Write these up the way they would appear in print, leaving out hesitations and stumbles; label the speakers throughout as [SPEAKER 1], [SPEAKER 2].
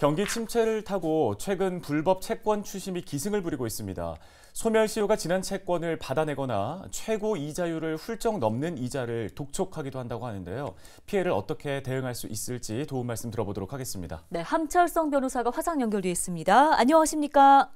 [SPEAKER 1] 경기 침체를 타고 최근 불법 채권 추심이 기승을 부리고 있습니다. 소멸시효가 지난 채권을 받아내거나 최고 이자율을 훌쩍 넘는 이자를 독촉하기도 한다고 하는데요. 피해를 어떻게 대응할 수 있을지 도움 말씀 들어보도록 하겠습니다.
[SPEAKER 2] 네, 함철성 변호사가 화상 연결돼 있습니다. 안녕하십니까?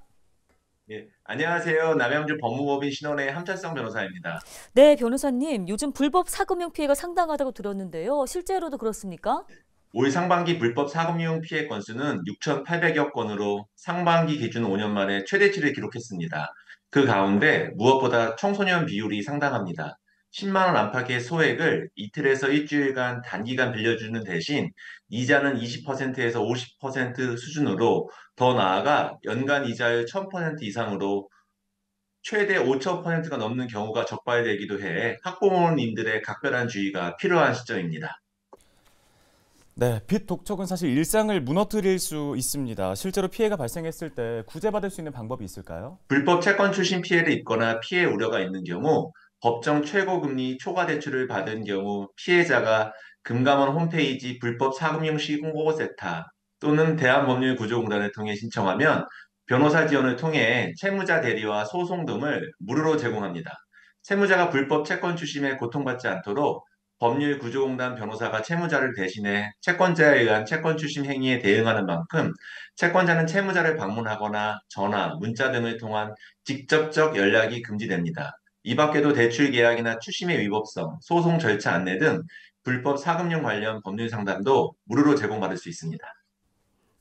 [SPEAKER 3] 예, 안녕하세요. 남양주 법무법인 신원의 함철성 변호사입니다.
[SPEAKER 2] 네, 변호사님. 요즘 불법 사금융 피해가 상당하다고 들었는데요. 실제로도 그렇습니까?
[SPEAKER 3] 올 상반기 불법 사금융 피해 건수는 6,800여 건으로 상반기 기준 5년 만에 최대치를 기록했습니다. 그 가운데 무엇보다 청소년 비율이 상당합니다. 10만 원 안팎의 소액을 이틀에서 일주일간 단기간 빌려주는 대신 이자는 20%에서 50% 수준으로, 더 나아가 연간 이자율 1000% 이상으로 최대 5,000%가 넘는 경우가 적발되기도 해 학부모님들의 각별한 주의가 필요한 시점입니다.
[SPEAKER 1] 네, 빚 독촉은 사실 일상을 무너뜨릴 수 있습니다. 실제로 피해가 발생했을 때 구제받을 수 있는 방법이 있을까요?
[SPEAKER 3] 불법 채권 출신 피해를 입거나 피해 우려가 있는 경우, 법정 최고금리 초과 대출을 받은 경우 피해자가 금감원 홈페이지 불법 사금융 신고세타 또는 대한법률구조공단을 통해 신청하면 변호사 지원을 통해 채무자 대리와 소송 등을 무료로 제공합니다. 채무자가 불법 채권 출심에 고통받지 않도록 법률구조공단 변호사가 채무자를 대신해 채권자에 의한 채권 출심 행위에 대응하는 만큼, 채권자는 채무자를 방문하거나 전화, 문자 등을 통한 직접적 연락이 금지됩니다. 이 밖에도 대출 계약이나 추심의 위법성, 소송 절차 안내 등 불법 사금융 관련 법률 상담도 무료로 제공받을 수 있습니다.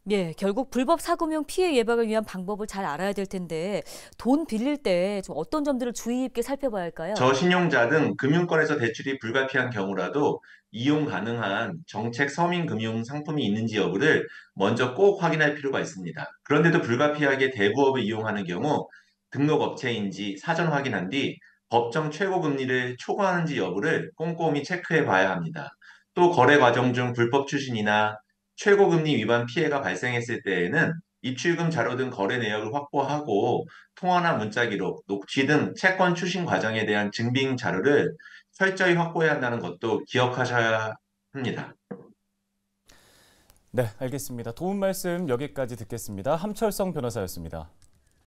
[SPEAKER 2] 예, 결국 불법 사금융 피해 예방을 위한 방법을 잘 알아야 될 텐데 돈 빌릴 때 좀 어떤 점들을 주의 깊게 살펴봐야 할까요?
[SPEAKER 3] 저신용자 등 금융권에서 대출이 불가피한 경우라도 이용 가능한 정책 서민금융 상품이 있는지 여부를 먼저 꼭 확인할 필요가 있습니다. 그런데도 불가피하게 대부업을 이용하는 경우 등록업체인지 사전 확인한 뒤 법정 최고금리를 초과하는지 여부를 꼼꼼히 체크해 봐야 합니다. 또 거래 과정 중 불법 추신이나 최고금리 위반 피해가 발생했을 때에는 입출금 자료 등 거래 내역을 확보하고 통화나 문자 기록, 녹취 등 채권 추신 과정에 대한 증빙 자료를 철저히 확보해야 한다는 것도 기억하셔야 합니다.
[SPEAKER 1] 네, 알겠습니다. 도움 말씀 여기까지 듣겠습니다. 함철성 변호사였습니다.